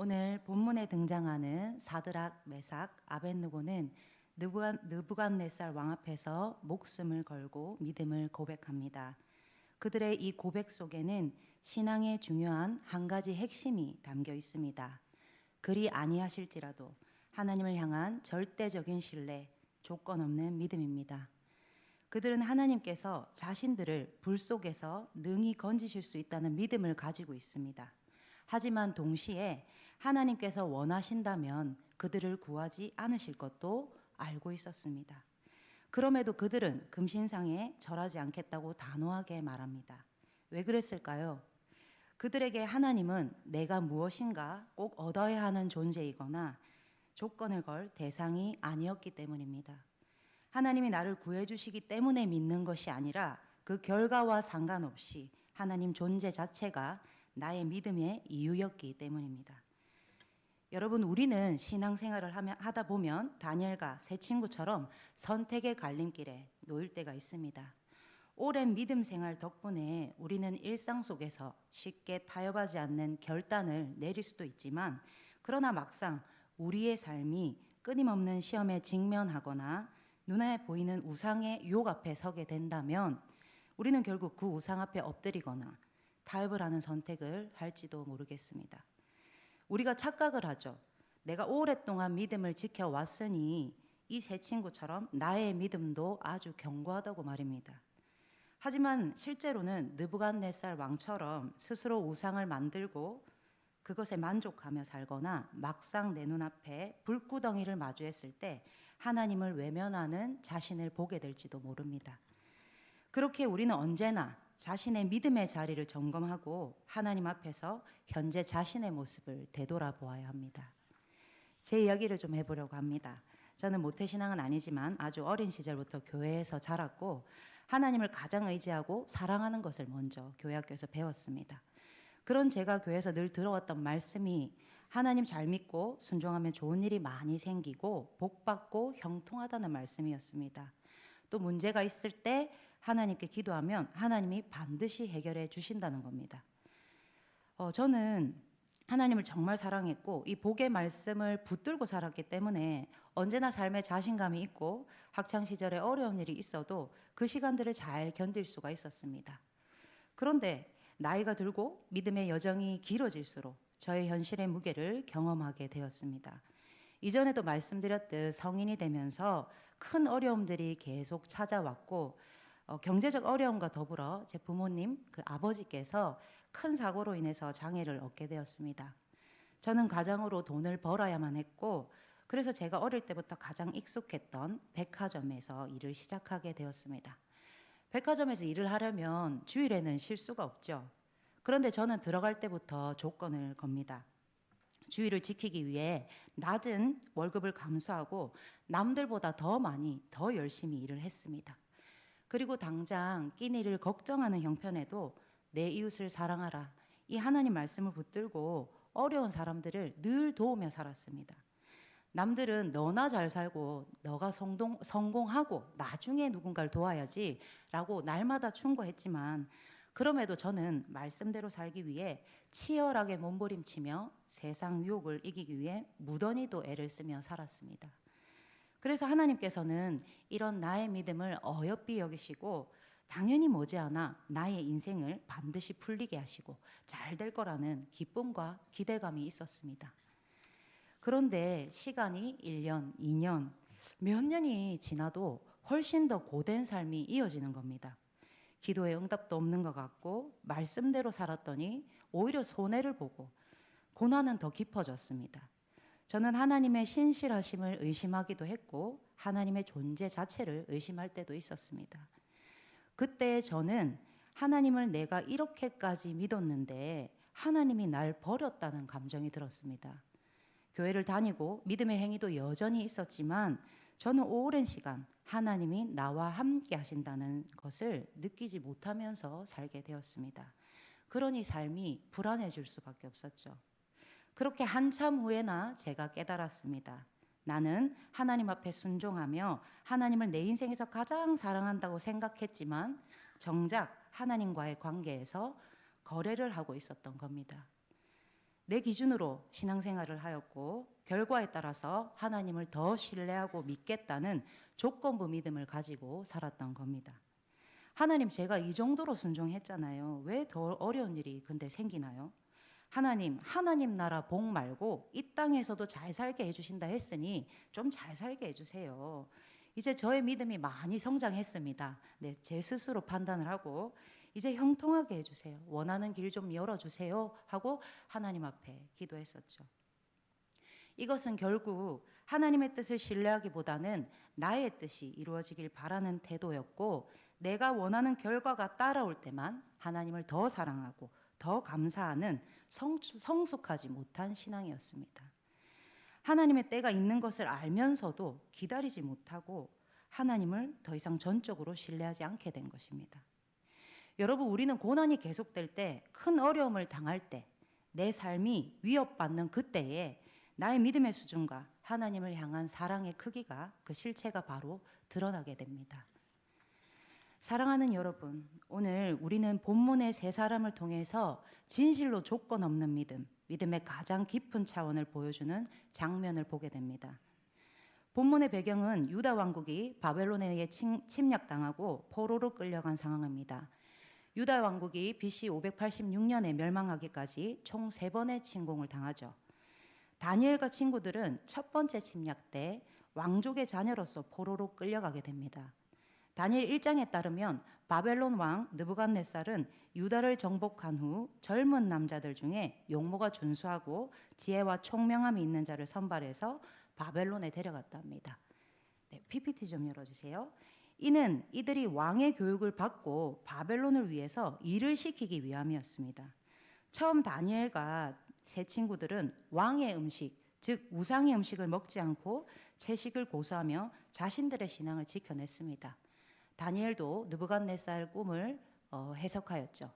오늘 본문에 등장하는 사드락, 메삭, 아벳느고는 느부갓네살 왕 앞에서 목숨을 걸고 믿음을 고백합니다. 그들의 이 고백 속에는 신앙의 중요한 한 가지 핵심이 담겨 있습니다. 그리 아니하실지라도 하나님을 향한 절대적인 신뢰, 조건 없는 믿음입니다. 그들은 하나님께서 자신들을 불 속에서 능히 건지실 수 있다는 믿음을 가지고 있습니다. 하지만 동시에 하나님께서 원하신다면 그들을 구하지 않으실 것도 알고 있었습니다. 그럼에도 그들은 금신상에 절하지 않겠다고 단호하게 말합니다. 왜 그랬을까요? 그들에게 하나님은 내가 무엇인가 꼭 얻어야 하는 존재이거나 조건을 걸 대상이 아니었기 때문입니다. 하나님이 나를 구해주시기 때문에 믿는 것이 아니라 그 결과와 상관없이 하나님 존재 자체가 나의 믿음의 이유였기 때문입니다. 여러분, 우리는 신앙생활을 하다 보면 다니엘과 세 친구처럼 선택의 갈림길에 놓일 때가 있습니다. 오랜 믿음 생활 덕분에 우리는 일상 속에서 쉽게 타협하지 않는 결단을 내릴 수도 있지만, 그러나 막상 우리의 삶이 끊임없는 시험에 직면하거나 눈에 보이는 우상의 유혹 앞에 서게 된다면 우리는 결국 그 우상 앞에 엎드리거나 타협을 하는 선택을 할지도 모르겠습니다. 우리가 착각을 하죠. 내가 오랫동안 믿음을 지켜왔으니 이 세 친구처럼 나의 믿음도 아주 견고하다고 말입니다. 하지만 실제로는 느부갓네살 왕처럼 스스로 우상을 만들고 그것에 만족하며 살거나 막상 내 눈앞에 불구덩이를 마주했을 때 하나님을 외면하는 자신을 보게 될지도 모릅니다. 그렇게 우리는 언제나 자신의 믿음의 자리를 점검하고 하나님 앞에서 현재 자신의 모습을 되돌아보아야 합니다. 제 이야기를 좀 해보려고 합니다. 저는 모태신앙은 아니지만 아주 어린 시절부터 교회에서 자랐고 하나님을 가장 의지하고 사랑하는 것을 먼저 교회 학교에서 배웠습니다. 그런 제가 교회에서 늘 들어왔던 말씀이 하나님 잘 믿고 순종하면 좋은 일이 많이 생기고 복받고 형통하다는 말씀이었습니다. 또 문제가 있을 때 하나님께 기도하면 하나님이 반드시 해결해 주신다는 겁니다. 저는 하나님을 정말 사랑했고 이 복의 말씀을 붙들고 살았기 때문에 언제나 삶에 자신감이 있고 학창시절에 어려운 일이 있어도 그 시간들을 잘 견딜 수가 있었습니다. 그런데 나이가 들고 믿음의 여정이 길어질수록 저의 현실의 무게를 경험하게 되었습니다. 이전에도 말씀드렸듯 성인이 되면서 큰 어려움들이 계속 찾아왔고 경제적 어려움과 더불어 제 부모님, 그 아버지께서 큰 사고로 인해서 장애를 얻게 되었습니다. 저는 가장으로 돈을 벌어야만 했고 그래서 제가 어릴 때부터 가장 익숙했던 백화점에서 일을 시작하게 되었습니다. 백화점에서 일을 하려면 주일에는 쉴 수가 없죠. 그런데 저는 들어갈 때부터 조건을 겁니다. 주의를 지키기 위해 낮은 월급을 감수하고 남들보다 더 많이, 더 열심히 일을 했습니다. 그리고 당장 끼니를 걱정하는 형편에도 내 이웃을 사랑하라. 이 하나님 말씀을 붙들고 어려운 사람들을 늘 도우며 살았습니다. 남들은 너나 잘 살고 너가 성공하고 나중에 누군가를 도와야지 라고 날마다 충고했지만 그럼에도 저는 말씀대로 살기 위해 치열하게 몸부림치며 세상 유혹을 이기기 위해 무던히도 애를 쓰며 살았습니다. 그래서 하나님께서는 이런 나의 믿음을 어여삐 여기시고 당연히 머지않아 나의 인생을 반드시 풀리게 하시고 잘 될 거라는 기쁨과 기대감이 있었습니다. 그런데 시간이 1년, 2년, 몇 년이 지나도 훨씬 더 고된 삶이 이어지는 겁니다. 기도에 응답도 없는 것 같고 말씀대로 살았더니 오히려 손해를 보고 고난은 더 깊어졌습니다. 저는 하나님의 신실하심을 의심하기도 했고 하나님의 존재 자체를 의심할 때도 있었습니다. 그때 저는 하나님을 내가 이렇게까지 믿었는데 하나님이 날 버렸다는 감정이 들었습니다. 교회를 다니고 믿음의 행위도 여전히 있었지만 저는 오랜 시간 하나님이 나와 함께 하신다는 것을 느끼지 못하면서 살게 되었습니다. 그러니 삶이 불안해질 수밖에 없었죠. 그렇게 한참 후에나 제가 깨달았습니다. 나는 하나님 앞에 순종하며 하나님을 내 인생에서 가장 사랑한다고 생각했지만 정작 하나님과의 관계에서 거래를 하고 있었던 겁니다. 내 기준으로 신앙생활을 하였고 결과에 따라서 하나님을 더 신뢰하고 믿겠다는 조건부 믿음을 가지고 살았던 겁니다. 하나님, 제가 이 정도로 순종했잖아요. 왜 더 어려운 일이 근데 생기나요? 하나님 나라 복 말고 이 땅에서도 잘 살게 해주신다 했으니 좀 잘 살게 해주세요. 이제 저의 믿음이 많이 성장했습니다. 네, 제 스스로 판단을 하고 이제 형통하게 해주세요. 원하는 길 좀 열어주세요 하고 하나님 앞에 기도했었죠. 이것은 결국 하나님의 뜻을 신뢰하기보다는 나의 뜻이 이루어지길 바라는 태도였고, 내가 원하는 결과가 따라올 때만 하나님을 더 사랑하고 더 감사하는 성숙하지 못한 신앙이었습니다. 하나님의 때가 있는 것을 알면서도 기다리지 못하고 하나님을 더 이상 전적으로 신뢰하지 않게 된 것입니다. 여러분, 우리는 고난이 계속될 때, 큰 어려움을 당할 때, 내 삶이 위협받는 그때에 나의 믿음의 수준과 하나님을 향한 사랑의 크기가, 그 실체가 바로 드러나게 됩니다. 사랑하는 여러분, 오늘 우리는 본문의 세 사람을 통해서 진실로 조건 없는 믿음의 가장 깊은 차원을 보여주는 장면을 보게 됩니다. 본문의 배경은 유다 왕국이 바벨론에 의해 침략당하고 포로로 끌려간 상황입니다. 유다 왕국이 BC 586년에 멸망하기까지 총 3번의 침공을 당하죠. 다니엘과 친구들은 첫 번째 침략 때 왕족의 자녀로서 포로로 끌려가게 됩니다. 다니엘 1장에 따르면 바벨론 왕 느부갓네살은 유다를 정복한 후 젊은 남자들 중에 용모가 준수하고 지혜와 총명함이 있는 자를 선발해서 바벨론에 데려갔답니다. 네, PPT 좀 열어주세요. 이는 이들이 왕의 교육을 받고 바벨론을 위해서 일을 시키기 위함이었습니다. 처음 다니엘과 세 친구들은 왕의 음식, 즉 우상의 음식을 먹지 않고 채식을 고수하며 자신들의 신앙을 지켜냈습니다. 다니엘도 느부갓네살 꿈을 해석하였죠.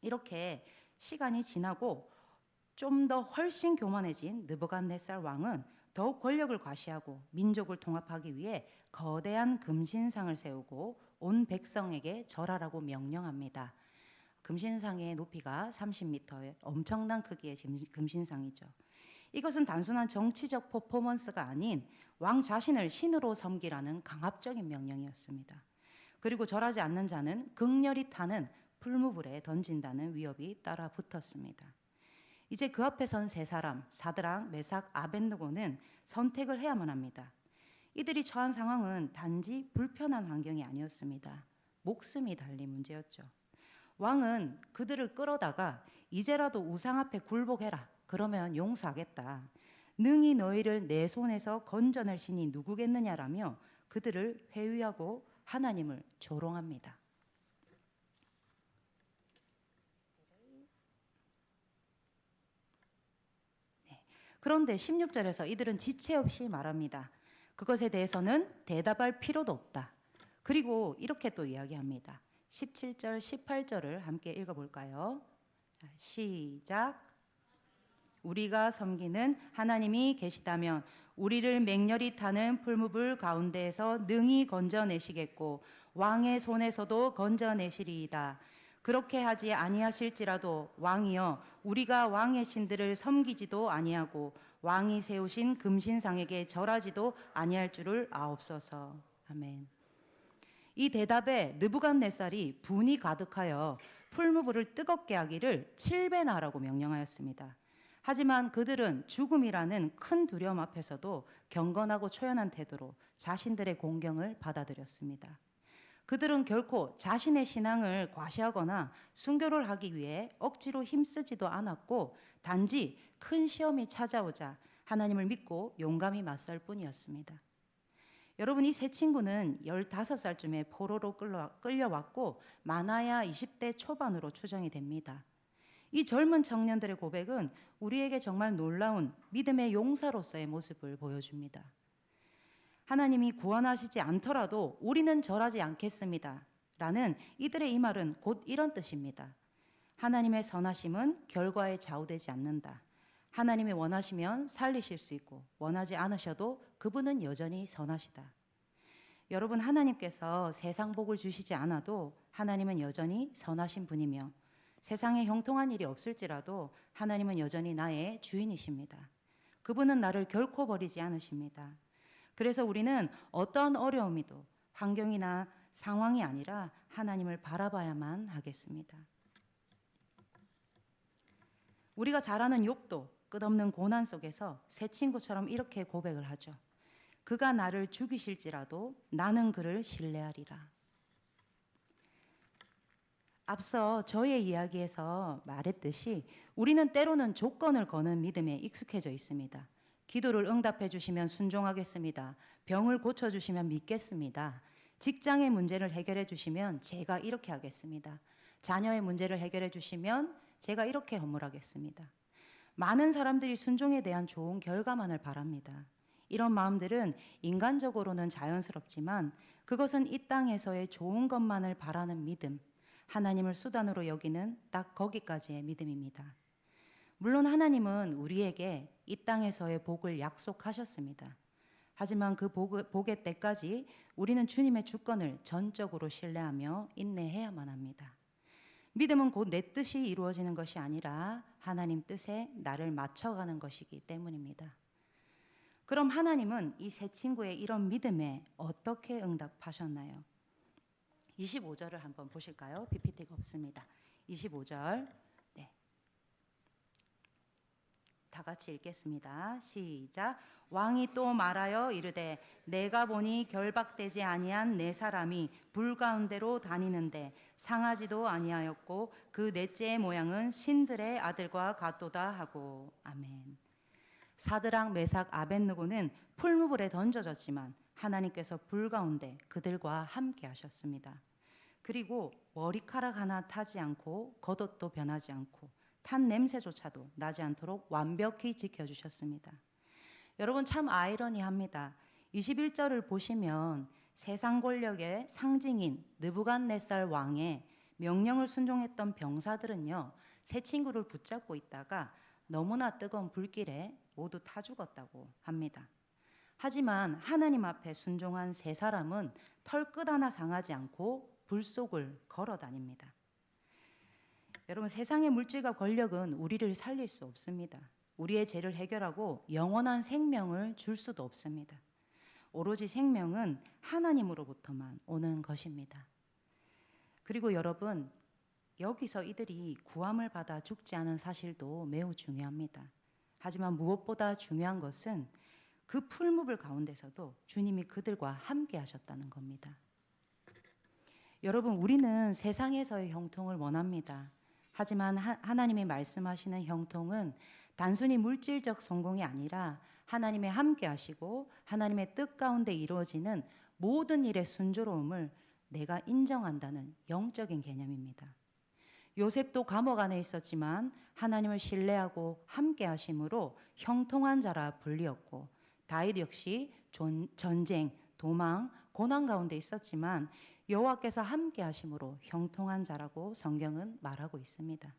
이렇게 시간이 지나고 좀 더 훨씬 교만해진 느부갓네살 왕은 더욱 권력을 과시하고 민족을 통합하기 위해 거대한 금신상을 세우고 온 백성에게 절하라고 명령합니다. 금신상의 높이가 30m의 엄청난 크기의 금신상이죠. 이것은 단순한 정치적 퍼포먼스가 아닌 왕 자신을 신으로 섬기라는 강압적인 명령이었습니다. 그리고 절하지 않는 자는 극렬히 타는 풀무불에 던진다는 위협이 따라 붙었습니다. 이제 그 앞에 선 세 사람, 사드락, 메삭, 아벳느고는 선택을 해야만 합니다. 이들이 처한 상황은 단지 불편한 환경이 아니었습니다. 목숨이 달린 문제였죠. 왕은 그들을 끌어다가 이제라도 우상 앞에 굴복해라. 그러면 용서하겠다. 능히 너희를 내 손에서 건져낼 신이 누구겠느냐라며 그들을 회유하고 하나님을 조롱합니다. 네. 그런데 16절에서 이들은 지체 없이 말합니다. 그것에 대해서는 대답할 필요도 없다. 그리고 이렇게 또 이야기합니다. 17절, 18절을 함께 읽어볼까요? 시작. 우리가 섬기는 하나님이 계시다면 우리를 맹렬히 타는 풀무불 가운데에서 능히 건져내시겠고 왕의 손에서도 건져내시리이다. 그렇게 하지 아니하실지라도 왕이여 우리가 왕의 신들을 섬기지도 아니하고 왕이 세우신 금신상에게 절하지도 아니할 줄을 아옵소서. 아멘. 이 대답에 느부갓네살이 분이 가득하여 풀무불을 뜨겁게 하기를 7배나 하라고 명령하였습니다. 하지만 그들은 죽음이라는 큰 두려움 앞에서도 경건하고 초연한 태도로 자신들의 공경을 받아들였습니다. 그들은 결코 자신의 신앙을 과시하거나 순교를 하기 위해 억지로 힘쓰지도 않았고 단지 큰 시험이 찾아오자 하나님을 믿고 용감히 맞설 뿐이었습니다. 여러분, 이 세 친구는 15살쯤에 포로로 끌려왔고 많아야 20대 초반으로 추정이 됩니다. 이 젊은 청년들의 고백은 우리에게 정말 놀라운 믿음의 용사로서의 모습을 보여줍니다. 하나님이 구원하시지 않더라도 우리는 절하지 않겠습니다. 라는 이들의 이 말은 곧 이런 뜻입니다. 하나님의 선하심은 결과에 좌우되지 않는다. 하나님이 원하시면 살리실 수 있고 원하지 않으셔도 그분은 여전히 선하시다. 여러분, 하나님께서 세상 복을 주시지 않아도 하나님은 여전히 선하신 분이며 세상에 형통한 일이 없을지라도 하나님은 여전히 나의 주인이십니다. 그분은 나를 결코 버리지 않으십니다. 그래서 우리는 어떤 어려움이도 환경이나 상황이 아니라 하나님을 바라봐야만 하겠습니다. 우리가 잘 아는 욥도 끝없는 고난 속에서 새 친구처럼 이렇게 고백을 하죠. 그가 나를 죽이실지라도 나는 그를 신뢰하리라. 앞서 저의 이야기에서 말했듯이 우리는 때로는 조건을 거는 믿음에 익숙해져 있습니다. 기도를 응답해 주시면 순종하겠습니다. 병을 고쳐 주시면 믿겠습니다. 직장의 문제를 해결해 주시면 제가 이렇게 하겠습니다. 자녀의 문제를 해결해 주시면 제가 이렇게 헌물하겠습니다. 많은 사람들이 순종에 대한 좋은 결과만을 바랍니다. 이런 마음들은 인간적으로는 자연스럽지만 그것은 이 땅에서의 좋은 것만을 바라는 믿음, 하나님을 수단으로 여기는 딱 거기까지의 믿음입니다. 물론 하나님은 우리에게 이 땅에서의 복을 약속하셨습니다. 하지만 그 복의 때까지 우리는 주님의 주권을 전적으로 신뢰하며 인내해야만 합니다. 믿음은 곧 내 뜻이 이루어지는 것이 아니라 하나님 뜻에 나를 맞춰가는 것이기 때문입니다. 그럼 하나님은 이 새 친구의 이런 믿음에 어떻게 응답하셨나요? 25절을 한번 보실까요? PPT가 없습니다. 25절. 네. 다 같이 읽겠습니다. 시작. 왕이 또 말하여 이르되 내가 보니 결박되지 아니한 네 사람이 불 가운데로 다니는데 상하지도 아니하였고 그 넷째의 모양은 신들의 아들과 같도다 하고. 아멘. 사드락 메삭 아벳느고는 풀무불에 던져졌지만 하나님께서 불 가운데 그들과 함께 하셨습니다. 그리고 머리카락 하나 타지 않고 겉옷도 변하지 않고 탄 냄새조차도 나지 않도록 완벽히 지켜주셨습니다. 여러분 참 아이러니합니다. 21절을 보시면 세상 권력의 상징인 느부갓네살 왕의 명령을 순종했던 병사들은요, 새 친구를 붙잡고 있다가 너무나 뜨거운 불길에 모두 타 죽었다고 합니다. 하지만 하나님 앞에 순종한 세 사람은 털끝 하나 상하지 않고 불 속을 걸어 다닙니다. 여러분 세상의 물질과 권력은 우리를 살릴 수 없습니다. 우리의 죄를 해결하고 영원한 생명을 줄 수도 없습니다. 오로지 생명은 하나님으로부터만 오는 것입니다. 그리고 여러분 여기서 이들이 구함을 받아 죽지 않은 사실도 매우 중요합니다. 하지만 무엇보다 중요한 것은 그 풀무불 가운데서도 주님이 그들과 함께 하셨다는 겁니다. 여러분 우리는 세상에서의 형통을 원합니다. 하지만 하나님이 말씀하시는 형통은 단순히 물질적 성공이 아니라 하나님의 함께 하시고 하나님의 뜻 가운데 이루어지는 모든 일의 순조로움을 내가 인정한다는 영적인 개념입니다. 요셉도 감옥 안에 있었지만 하나님을 신뢰하고 함께 하심으로 형통한 자라 불리었고 다윗 역시 전쟁, 도망, 고난 가운데 있었지만 여호와께서 함께 하심으로 형통한 자라고 성경은 말하고 있습니다.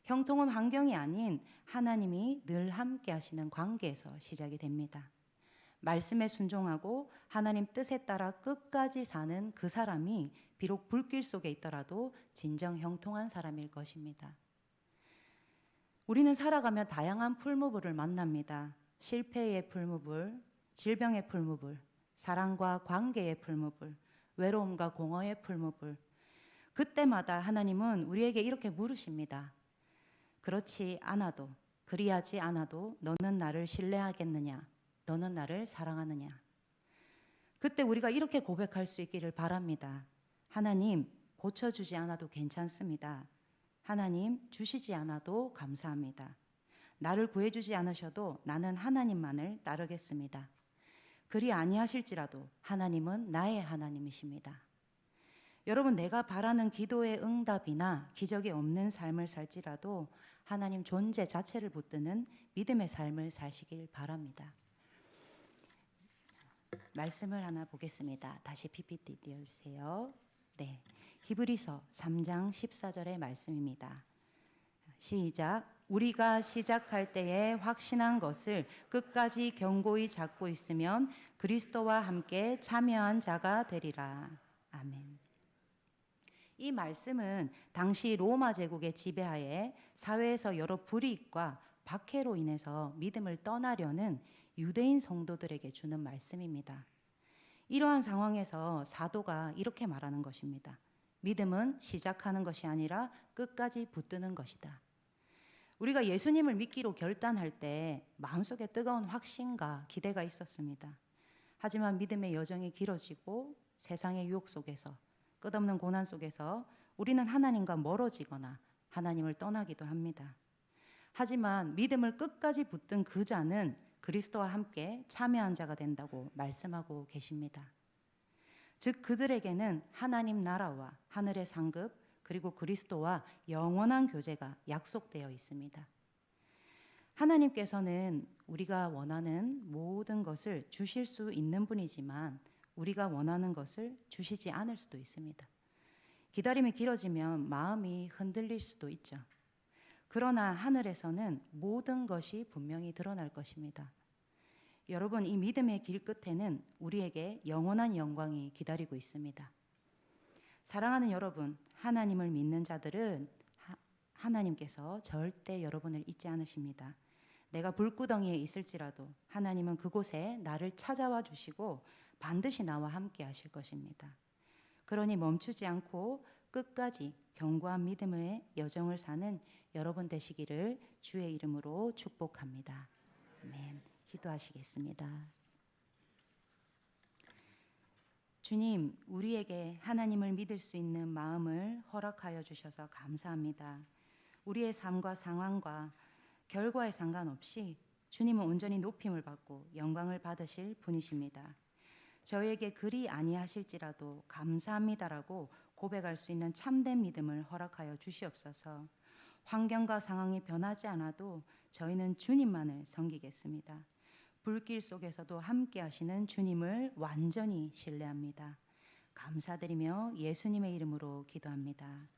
형통은 환경이 아닌 하나님이 늘 함께 하시는 관계에서 시작이 됩니다. 말씀에 순종하고 하나님 뜻에 따라 끝까지 사는 그 사람이 비록 불길 속에 있더라도 진정 형통한 사람일 것입니다. 우리는 살아가며 다양한 풀무불을 만납니다. 실패의 풀무불, 질병의 풀무불, 사랑과 관계의 풀무불, 외로움과 공허의 풀무불. 그때마다 하나님은 우리에게 이렇게 물으십니다. 그렇지 않아도, 그리하지 않아도 너는 나를 신뢰하겠느냐? 너는 나를 사랑하느냐? 그때 우리가 이렇게 고백할 수 있기를 바랍니다. 하나님, 고쳐주지 않아도 괜찮습니다. 하나님, 주시지 않아도 감사합니다. 나를 구해주지 않으셔도 나는 하나님만을 따르겠습니다. 그리 아니하실지라도 하나님은 나의 하나님이십니다. 여러분, 내가 바라는 기도의 응답이나 기적이 없는 삶을 살지라도 하나님 존재 자체를 붙드는 믿음의 삶을 사시길 바랍니다. 말씀을 하나 보겠습니다. 다시 PPT 띄워주세요. 네, 히브리서 3장 14절의 말씀입니다. 시작. 우리가 시작할 때에 확신한 것을 끝까지 견고히 잡고 있으면 그리스도와 함께 참여한 자가 되리라. 아멘. 이 말씀은 당시 로마 제국의 지배하에 사회에서 여러 불이익과 박해로 인해서 믿음을 떠나려는 유대인 성도들에게 주는 말씀입니다. 이러한 상황에서 사도가 이렇게 말하는 것입니다. 믿음은 시작하는 것이 아니라 끝까지 붙드는 것이다. 우리가 예수님을 믿기로 결단할 때 마음속에 뜨거운 확신과 기대가 있었습니다. 하지만 믿음의 여정이 길어지고 세상의 유혹 속에서, 끝없는 고난 속에서 우리는 하나님과 멀어지거나 하나님을 떠나기도 합니다. 하지만 믿음을 끝까지 붙든 그 자는 그리스도와 함께 참여한 자가 된다고 말씀하고 계십니다. 즉 그들에게는 하나님 나라와 하늘의 상급 그리고 그리스도와 영원한 교제가 약속되어 있습니다. 하나님께서는 우리가 원하는 모든 것을 주실 수 있는 분이지만 우리가 원하는 것을 주시지 않을 수도 있습니다. 기다림이 길어지면 마음이 흔들릴 수도 있죠. 그러나 하늘에서는 모든 것이 분명히 드러날 것입니다. 여러분, 이 믿음의 길 끝에는 우리에게 영원한 영광이 기다리고 있습니다. 사랑하는 여러분, 하나님을 믿는 자들은 하나님께서 절대 여러분을 잊지 않으십니다. 내가 불구덩이에 있을지라도 하나님은 그곳에 나를 찾아와 주시고 반드시 나와 함께 하실 것입니다. 그러니 멈추지 않고 끝까지 견고한 믿음의 여정을 사는 여러분 되시기를 주의 이름으로 축복합니다. 아멘. 기도하시겠습니다. 주님, 우리에게 하나님을 믿을 수 있는 마음을 허락하여 주셔서 감사합니다. 우리의 삶과 상황과 결과에 상관없이 주님은 온전히 높임을 받고 영광을 받으실 분이십니다. 저에게 그리 아니하실지라도 감사합니다라고 고백할 수 있는 참된 믿음을 허락하여 주시옵소서. 환경과 상황이 변하지 않아도 저희는 주님만을 섬기겠습니다. 불길 속에서도 함께 하시는 주님을 완전히 신뢰합니다. 감사드리며 예수님의 이름으로 기도합니다.